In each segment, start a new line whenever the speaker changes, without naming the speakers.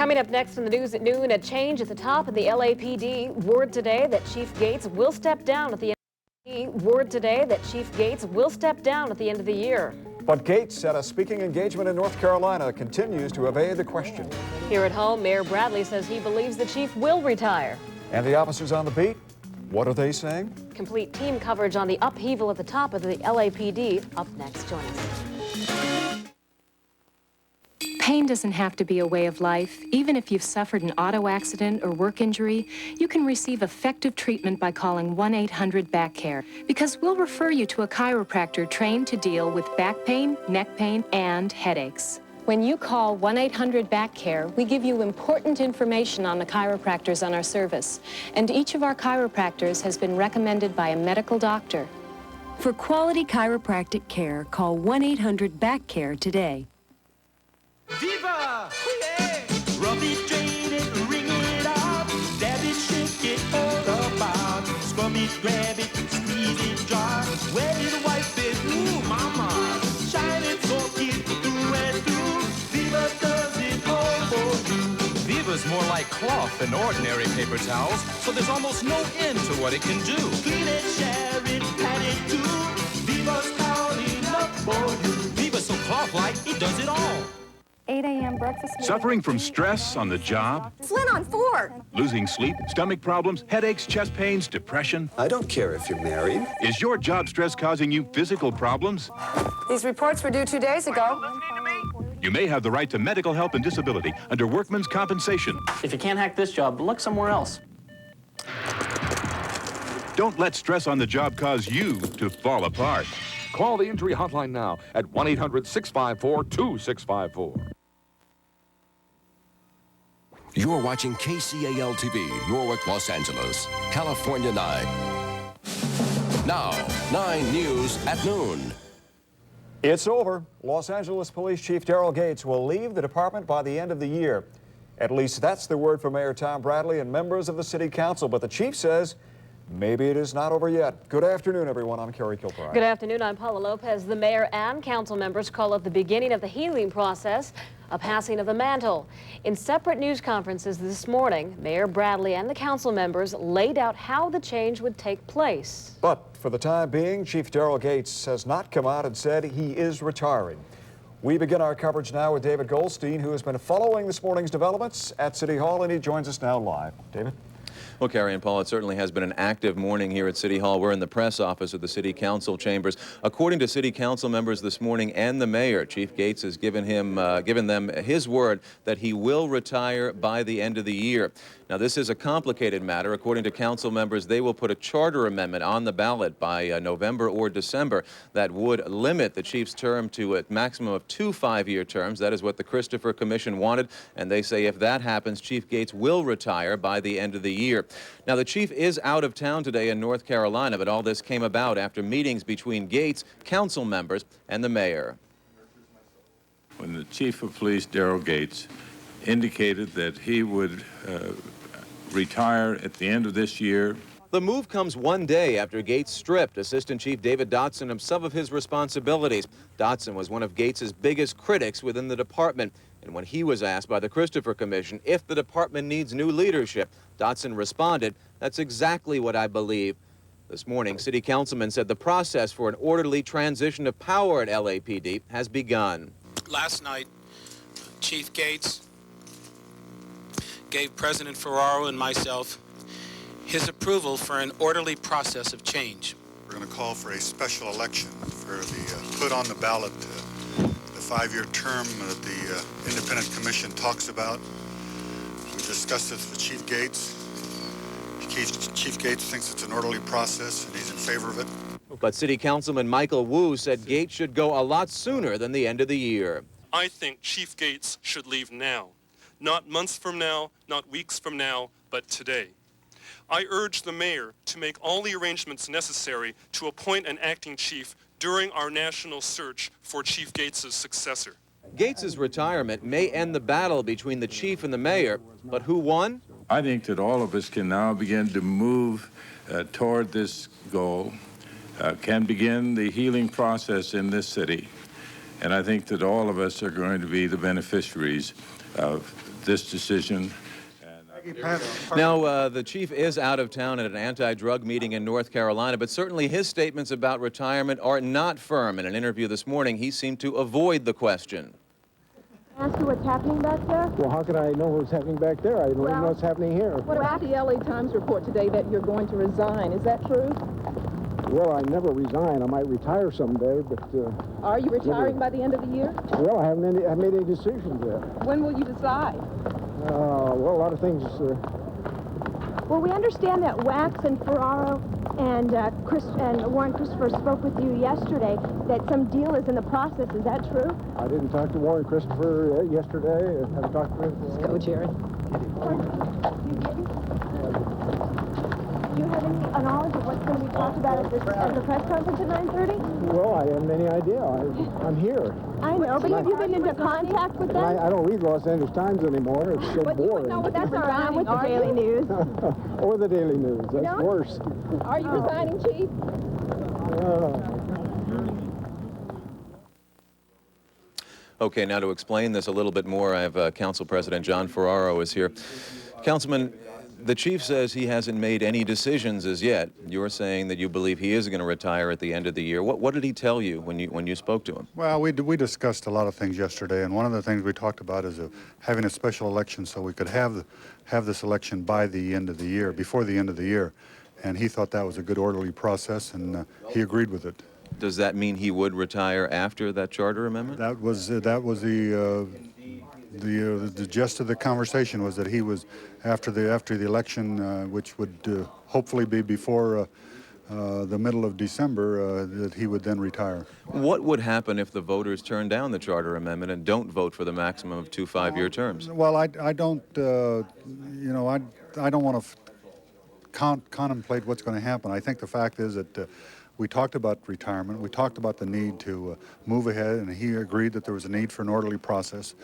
Coming up next in the news at noon, a change at the top of the LAPD. Word today that Chief Gates will step down at the end of the year. Word today that Chief Gates will step down at the end of the year.
But Gates, at a speaking engagement in North Carolina, continues to evade the question.
Here at home, Mayor Bradley says he believes the chief will retire.
And the officers on the beat, what are they saying?
Complete team coverage on the upheaval at the top of the LAPD up next. Join us.
Pain doesn't have to be a way of life. Even if you've suffered an auto accident or work injury, you can receive effective treatment by calling 1-800-BACK-CARE, because we'll refer you to a chiropractor trained to deal with back pain, neck pain, and headaches. When you call 1-800-BACK-CARE, we give you important information on the chiropractors on our service, and each of our chiropractors has been recommended by a medical doctor.
For quality chiropractic care, call 1-800-BACK-CARE today.
Viva! Yeah! Rub it, drain it, wring it out. Dab it, shake it all about. Scrub it, grab it, squeeze it dry. Wet it, wipe it, ooh, mama. Shine it, soak it, through and through. Viva does it all for you.
Viva's more like cloth than ordinary paper towels, so there's almost no end to what it can do.
Clean it, share it, pat it too. Viva's counting up for you.
Viva's so cloth-like, it does it all.
8 a.m. breakfast meeting.
Suffering from stress on the job?
Flint on Ford.
Losing sleep, stomach problems, headaches, chest pains, depression?
I don't care if you're married.
Is your job stress causing you physical problems?
These reports were due 2 days ago.
You may have the right to medical help and disability under workman's compensation.
If you can't hack this job, look somewhere else.
Don't let stress on the job cause you to fall apart.
Call the injury hotline now at 1-800-654-2654.
You're watching KCAL TV, Norwalk, Los Angeles, California 9. Now, 9 News at noon.
It's over. Los Angeles Police Chief Daryl Gates will leave the department by the end of the year. At least that's the word from Mayor Tom Bradley and members of the City Council. But the chief says maybe it is not over yet. Good afternoon, everyone. I'm Kerry Kilbride.
Good afternoon. I'm Paula Lopez. The mayor and council members call it the beginning of the healing process, a passing of the mantle. In separate news conferences this morning, Mayor Bradley and the council members laid out how the change would take place.
But for the time being, Chief Daryl Gates has not come out and said he is retiring. We begin our coverage now with David Goldstein, who has been following this morning's developments at City Hall, and he joins us now live. David?
Well, Carrie and Paul, it certainly has been an active morning here at City Hall. We're in the press office of the City Council chambers. According to City Council members this morning and the mayor, Chief Gates has given them his word that he will retire by the end of the year. Now, this is a complicated matter. According to council members, they will put a charter amendment on the ballot by November or December that would limit the chief's term to a maximum of 2 5-year terms. That is what the Christopher Commission wanted, and they say if that happens, Chief Gates will retire by the end of the year. Now, the chief is out of town today in North Carolina, but all this came about after meetings between Gates, council members, and the mayor.
When the chief of police, Daryl Gates, indicated that he would retire at the end of this year.
The move comes one day after Gates stripped Assistant Chief David Dotson of some of his responsibilities. Dotson was one of Gates's biggest critics within the department, and when he was asked by the Christopher Commission if the department needs new leadership, Dotson responded, "That's exactly what I believe." This morning, City Councilman said the process for an orderly transition of power at LAPD has begun.
Last night, Chief Gates gave President Ferraro and myself his approval for an orderly process of change.
We're going to call for a special election for the put on the ballot the 5-year term that the Independent Commission talks about. We discussed this with Chief Gates. Chief Gates thinks it's an orderly process and he's in favor of it.
But City Councilman Michael Wu said Gates should go a lot sooner than the end of the year.
I think Chief Gates should leave now. Not months from now, not weeks from now, but today. I urge the mayor to make all the arrangements necessary to appoint an acting chief during our national search for Chief Gates' successor.
Gates's retirement may end the battle between the chief and the mayor, but who won?
I think that all of us can now begin to move toward this goal, can begin the healing process in this city, and I think that all of us are going to be the beneficiaries this decision.
Now, the chief is out of town at an anti-drug meeting in North Carolina, but certainly his statements about retirement are not firm. In an interview this morning, he seemed to avoid the question.
Ask you what's happening back there?
Well, how can I know what's happening back there? I don't even know what's happening here.
What about the LA Times report today that you're going to resign? Is that true?
Well, I never resign. I might retire someday, but...
Are you retiring by the end of the year?
Well, I haven't made any decisions yet.
When will you decide?
Well, a lot of things...
Well, we understand that Wax and Ferraro and Warren Christopher spoke with you yesterday, that some deal is in the process. Is that true?
I didn't talk to Warren Christopher yesterday. I haven't talked to him.
Let's go, Jared. Do you have any knowledge of what's going to be talked about at the press conference at 9:30?
Well, I haven't any idea. I'm here.
I know, but have you been into contact with them?
I don't read Los Angeles Times anymore. It's so boring.
No, but that's all right with the Daily News.
Or the Daily News. That's worse.
Are you resigning, Chief?
Okay, now to explain this a little bit more, I have Council President John Ferraro is here. Councilman, the chief says he hasn't made any decisions as yet. You're saying that you believe he is going to retire at the end of the year. What did he tell you when you spoke to him?
Well, we discussed a lot of things yesterday, and one of the things we talked about is having a special election so we could have this election by the end of the year, before the end of the year. And he thought that was a good orderly process, and he agreed with it.
Does that mean he would retire after that charter amendment?
That was the gist of the conversation, was that he was after the election, which would hopefully be before the middle of December, that he would then retire.
What would happen if the voters turn down the charter amendment and don't vote for the maximum of 2 5-year terms?
Well, I don't I don't want to contemplate what's going to happen. I think the fact is that we talked about retirement. We talked about the need to move ahead, and he agreed that there was a need for an orderly process.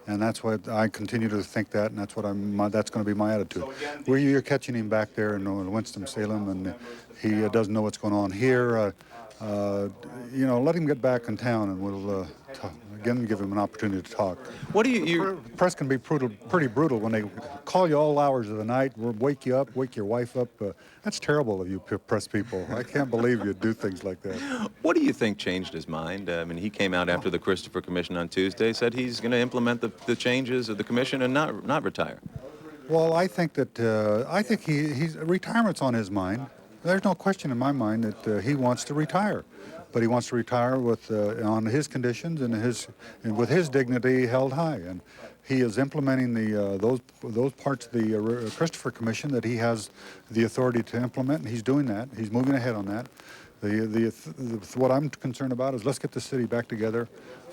And that's what I continue to think that, and that's what that's going to be my attitude. You're catching him back there in Winston-Salem, and he doesn't know what's going on here. Let him get back in town, and we'll again give him an opportunity to talk.
What do you?
Press can be pretty brutal when they call you all hours of the night, wake you up, wake your wife up. That's terrible of you press people. I can't believe you do things like that.
What do you think changed his mind? I mean, he came out after the Christopher Commission on Tuesday, said he's going to implement the changes of the commission and not retire.
Well, I think that he's retirement's on his mind. There's no question in my mind that he wants to retire, but he wants to retire on his conditions and with his dignity held high. And he is implementing those parts of the Christopher Commission that he has the authority to implement, and he's doing that. He's moving ahead on that. What I'm concerned about is let's get the city back together.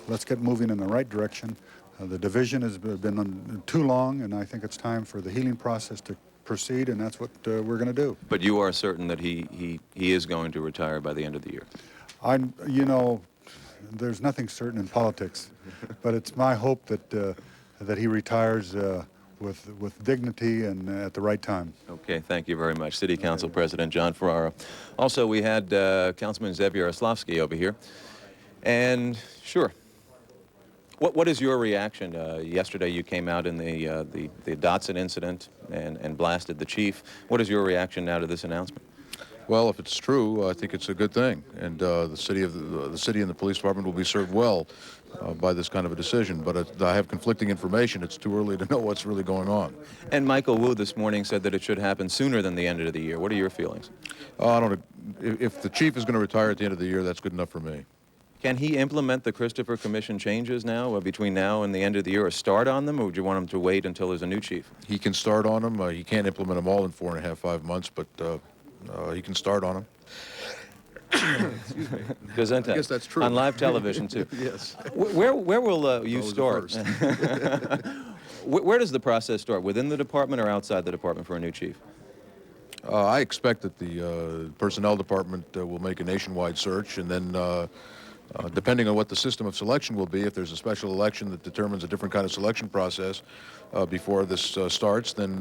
Let's get moving in the right direction. The division has been too long, and I think it's time for the healing process to proceed, and that's what we're going to do.
But you are certain that he is going to retire by the end of the year?
There's nothing certain in politics, but it's my hope that he retires with dignity and at the right time.
Okay, thank you very much. City Council President John Ferraro. Also, we had Councilman Zev Yaroslavsky over here. And sure, what is your reaction? Yesterday you came out in the Dotson incident and blasted the chief. What is your reaction now to this announcement?
Well, if it's true, I think it's a good thing, and the city and the police department will be served well by this kind of a decision. But I have conflicting information. It's too early to know what's really going on.
And Michael Wu this morning said that it should happen sooner than the end of the year. What are your feelings?
I don't know. If the chief is going to retire at the end of the year, that's good enough for me.
Can he implement the Christopher Commission changes now, between now and the end of the year, or start on them, or would you want him to wait until there's a new chief?
He can start on them. He can't implement them all in 4.5, 5 months, but he can start on them.
Excuse me. I
guess that's true.
On live television, too.
Yes.
Where will you start? Where does the process start? Within the department or outside the department for a new chief?
I expect that the personnel department will make a nationwide search, and then depending on what the system of selection will be, if there's a special election that determines a different kind of selection process before this starts, then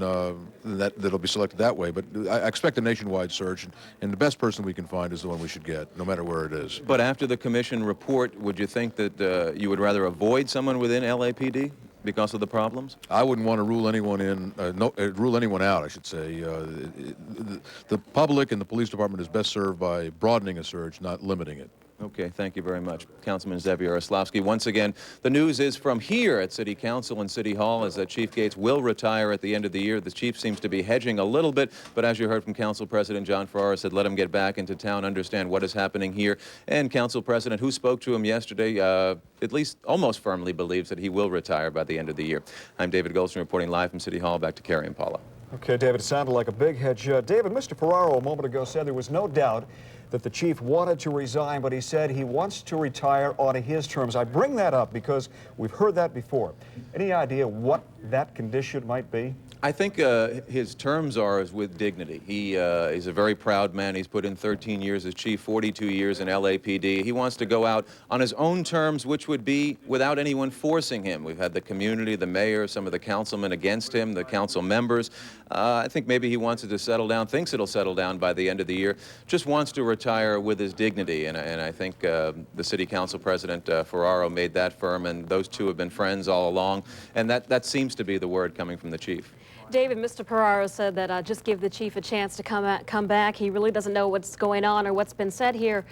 that'll be selected that way. But I expect a nationwide search, and the best person we can find is the one we should get, no matter where it is.
But after the commission report, would you think that you would rather avoid someone within LAPD? because of the problems?
I wouldn't want to rule anyone in, rule anyone out, I should say. The public and the police department is best served by broadening a surge, not limiting it.
Okay, thank you very much, Councilman Zev Yaroslavsky. Once again, the news is from here at City Council and City Hall is that Chief Gates will retire at the end of the year. The chief seems to be hedging a little bit, but as you heard from Council President John Ferraro, said let him get back into town, understand what is happening here. And Council President, who spoke to him yesterday, at least almost firmly believes that he will retire by the end of the year. I'm David Goldstein reporting live from City Hall. Back to Carrie and Paula.
Okay, David, it sounded like a big hedge. David, Mr. Ferraro a moment ago said there was no doubt that the chief wanted to resign, but he said he wants to retire on his terms. I bring that up because we've heard that before. Any idea what that condition might be?
I think his terms are with dignity. He is a very proud man. He's put in 13 years as chief, 42 years in LAPD. He wants to go out on his own terms, which would be without anyone forcing him. We've had the community, the mayor, some of the councilmen against him, the council members. I think maybe he wants it to settle down, thinks it'll settle down by the end of the year, just wants to retire with his dignity. And I think the city council president, Ferraro, made that firm, and those two have been friends all along. And that seems to be the word coming from the chief.
David, Mr. Ferraro said that just give the chief a chance to come back. He really doesn't know what's going on or what's been said here.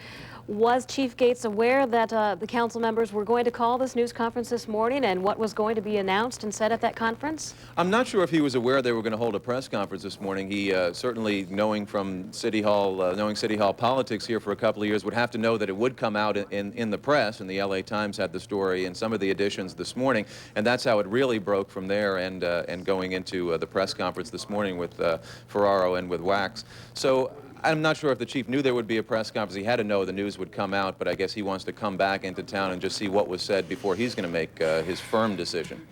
Was Chief Gates aware that the council members were going to call this news conference this morning and what was going to be announced and said at that conference?
I'm not sure if he was aware they were going to hold a press conference this morning. He certainly, knowing from City Hall, knowing City Hall politics here for a couple of years, would have to know that it would come out in the press, and the LA Times had the story in some of the editions this morning, and that's how it really broke from there and going into the press conference this morning with Ferraro and with Wax. So I'm not sure if the chief knew there would be a press conference. He had to know the news would come out, but I guess he wants to come back into town and just see what was said before he's going to make his firm decision.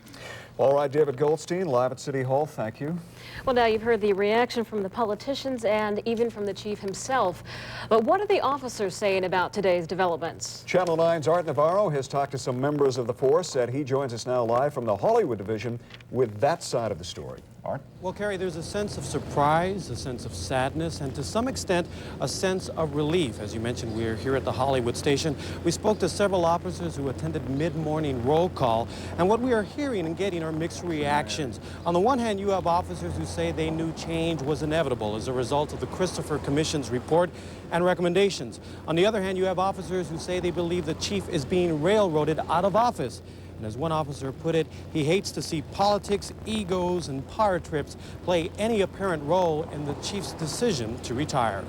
All right, David Goldstein, live at City Hall. Thank you.
Well, now you've heard the reaction from the politicians and even from the chief himself. But what are the officers saying about today's developments?
Channel 9's Art Navarro has talked to some members of the force, and he joins us now live from the Hollywood division with that side of the story. Art?
Well, Kerry, there's a sense of surprise, a sense of sadness, and to some extent, a sense of relief. As you mentioned, we're here at the Hollywood station. We spoke to several officers who attended mid-morning roll call, and what we are hearing and getting are mixed reactions. On the one hand, you have officers who say they knew change was inevitable as a result of the Christopher Commission's report and recommendations. On the other hand, you have officers who say they believe the chief is being railroaded out of office. And as one officer put it, he hates to see politics, egos, and power trips play any apparent role in the chief's decision to retire.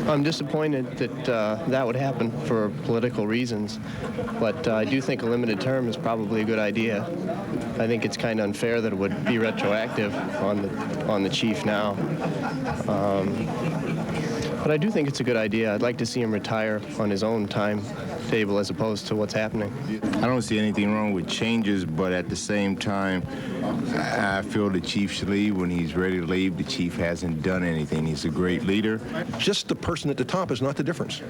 I'm disappointed that that would happen for political reasons, but I do think a limited term is probably a good idea. I think it's kind of unfair that it would be retroactive on the chief now. But I do think it's a good idea. I'd like to see him retire on his own timetable as opposed to what's happening.
I don't see anything wrong with changes, but at the same time, I feel the chief should leave when he's ready to leave. The chief hasn't done anything. He's a great leader.
Just the person at the top is not the difference.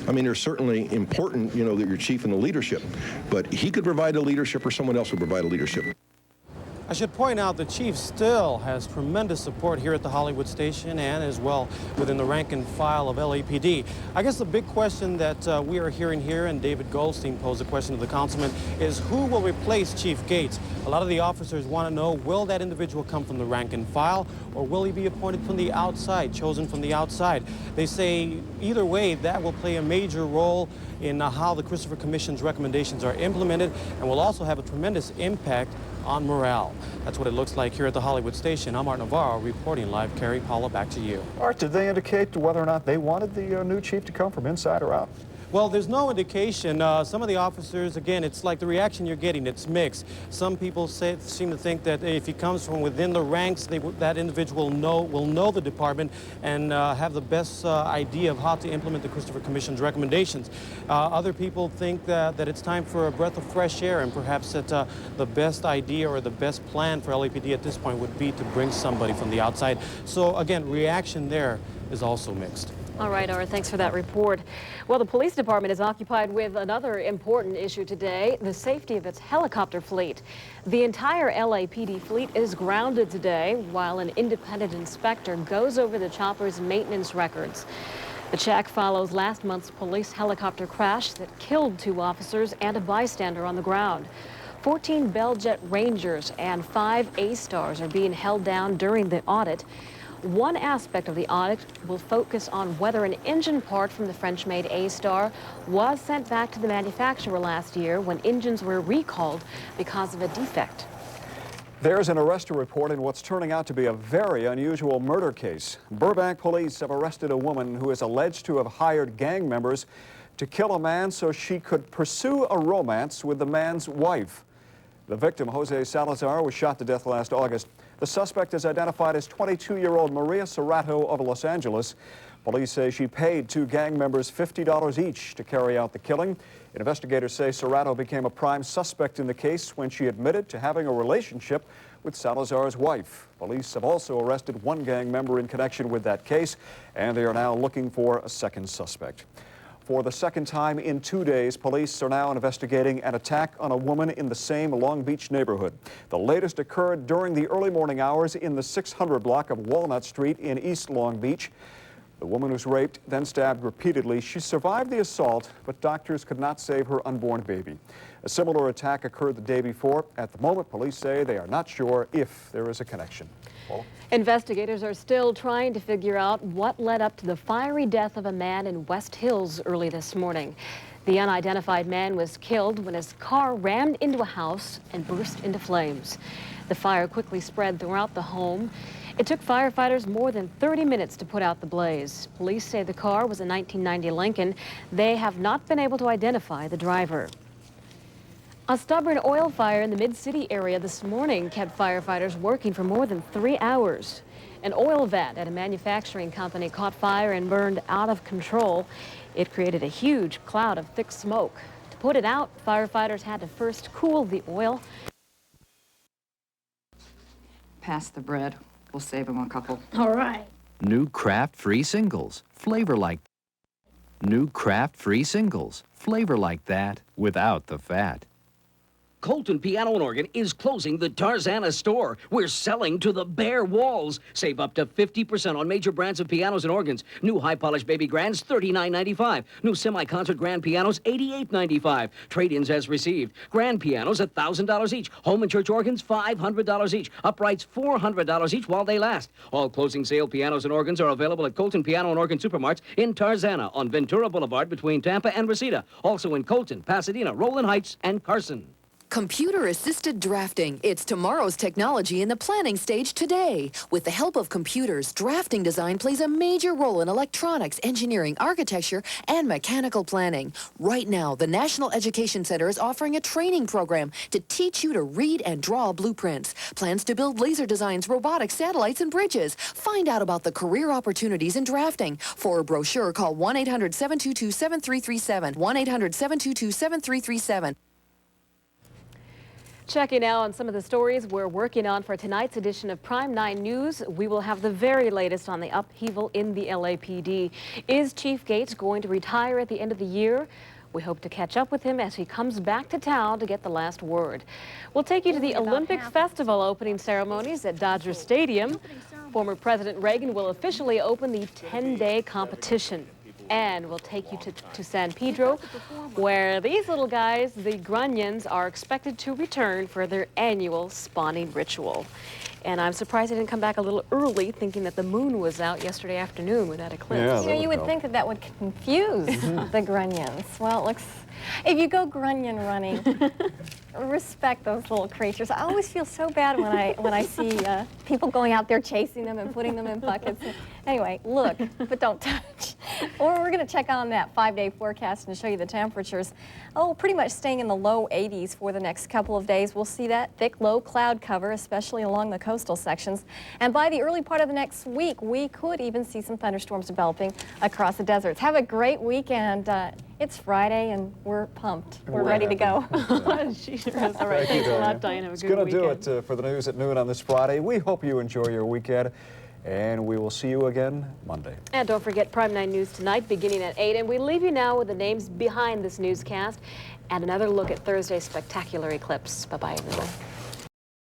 I mean, there's certainly important, you know, that you're chief in the leadership, but he could provide a leadership or someone else would provide a leadership.
I should point out the chief still has tremendous support here at the Hollywood station and as well within the rank and file of LAPD. I guess the big question that we are hearing here, and David Goldstein posed a question to the councilman, is who will replace Chief Gates? A lot of the officers want to know, will that individual come from the rank and file, or will he be appointed from the outside, chosen from the outside? They say either way, that will play a major role in how the Christopher Commission's recommendations are implemented and will also have a tremendous impact on morale. That's what it looks like here at the Hollywood station. I'm Art Navarro reporting live. Carrie, Paula, back to you.
Art, did they indicate whether or not they wanted the new chief to come from inside or out?
Well, there's no indication. Some of the officers, again, it's like the reaction you're getting, it's mixed. Some people seem to think that if he comes from within the ranks, that individual will know the department and have the best idea of how to implement the Christopher Commission's recommendations. Other people think that it's time for a breath of fresh air, and perhaps that the best idea or the best plan for LAPD at this point would be to bring somebody from the outside. So again, reaction there is also mixed.
All right, Art, thanks for that report. Well, the police department is occupied with another important issue today, the safety of its helicopter fleet. The entire LAPD fleet is grounded today while an independent inspector goes over the chopper's maintenance records. The check follows last month's police helicopter crash that killed 2 officers and a bystander on the ground. 14 Bell Jet Rangers and 5 A-Stars are being held down during the audit. One aspect of the audit will focus on whether an engine part from the French-made A-Star was sent back to the manufacturer last year when engines were recalled because of a defect.
There's an arrest report in what's turning out to be a very unusual murder case. Burbank police have arrested a woman who is alleged to have hired gang members to kill a man so she could pursue a romance with the man's wife. The victim, Jose Salazar, was shot to death last August. The suspect is identified as 22-year-old Maria Serrato of Los Angeles. Police say she paid 2 gang members $50 each to carry out the killing. Investigators say Serrato became a prime suspect in the case when she admitted to having a relationship with Salazar's wife. Police have also arrested 1 gang member in connection with that case, and they are now looking for a second suspect. For the second time in 2 days, police are now investigating an attack on a woman in the same Long Beach neighborhood. The latest occurred during the early morning hours in the 600 block of Walnut Street in East Long Beach. The woman was raped, then stabbed repeatedly. She survived the assault, but doctors could not save her unborn baby. A similar attack occurred the day before. At the moment, police say they are not sure if there is a connection. Paula?
Investigators are still trying to figure out what led up to the fiery death of a man in West Hills early this morning. The unidentified man was killed when his car rammed into a house and burst into flames. The fire quickly spread throughout the home. It took firefighters more than 30 minutes to put out the blaze. Police say the car was a 1990 Lincoln. They have not been able to identify the driver. A stubborn oil fire in the Mid-City area this morning kept firefighters working for more than 3 hours. An oil vat at a manufacturing company caught fire and burned out of control. It created a huge cloud of thick smoke. To put it out, firefighters had to first cool the oil.
Pass the bread. We'll save him a couple.
All right.
New Kraft-free singles. Flavor like New Kraft-free singles. Flavor like that without the fat.
Colton Piano and Organ is closing the Tarzana store. We're selling to the bare walls. Save up to 50% on major brands of pianos and organs. New high-polished baby grands, $39.95. New semi-concert grand pianos, $88.95. Trade-ins as received. Grand pianos, $1,000 each. Home and church organs, $500 each. Uprights, $400 each while they last. All closing sale pianos and organs are available at Colton Piano and Organ Supermarts in Tarzana on Ventura Boulevard between Tampa and Reseda. Also in Colton, Pasadena, Rowland Heights, and Carson.
Computer-assisted drafting. It's tomorrow's technology in the planning stage today. With the help of computers, drafting design plays a major role in electronics, engineering, architecture, and mechanical planning. Right now, the National Education Center is offering a training program to teach you to read and draw blueprints. Plans to build laser designs, robotics, satellites, and bridges. Find out about the career opportunities in drafting. For a brochure, call 1-800-722-7337. 1-800-722-7337.
Checking now on some of the stories we're working on for tonight's edition of Prime 9 News. We will have the very latest on the upheaval in the LAPD. Is Chief Gates going to retire at the end of the year? We hope to catch up with him as he comes back to town to get the last word. We'll take you to the Olympic Festival opening ceremonies at Dodger Stadium. Former President Reagan will officially open the 10-day competition. And we'll take you to San Pedro, where these little guys, the Grunions, are expected to return for their annual spawning ritual. And I'm surprised they didn't come back a little early, thinking that the moon was out yesterday afternoon with that eclipse.
Yeah,
You know, you would think that that would confuse the Grunions. Well, it looks, if you go Grunion running, respect those little creatures. I always feel so bad when I see people going out there chasing them and putting them in buckets. Anyway, look, but don't touch. Or we're going to check on that 5-day forecast and show you the temperatures. Oh, pretty much staying in the low 80s for the next couple of days. We'll see that thick, low cloud cover, especially along the coastal sections. And by the early part of the next week, we could even see some thunderstorms developing across the deserts. Have a great weekend. It's Friday, and we're pumped. We're ready to go.
She sure is. All right, thanks a lot, Diane. Have a good weekend.
It's going to do it for the news at noon on this Friday. We hope you enjoy your weekend, and we will see you again Monday.
And don't forget Prime 9 News tonight beginning at 8. And we leave you now with the names behind this newscast and another look at Thursday's spectacular eclipse. Bye-bye, everyone.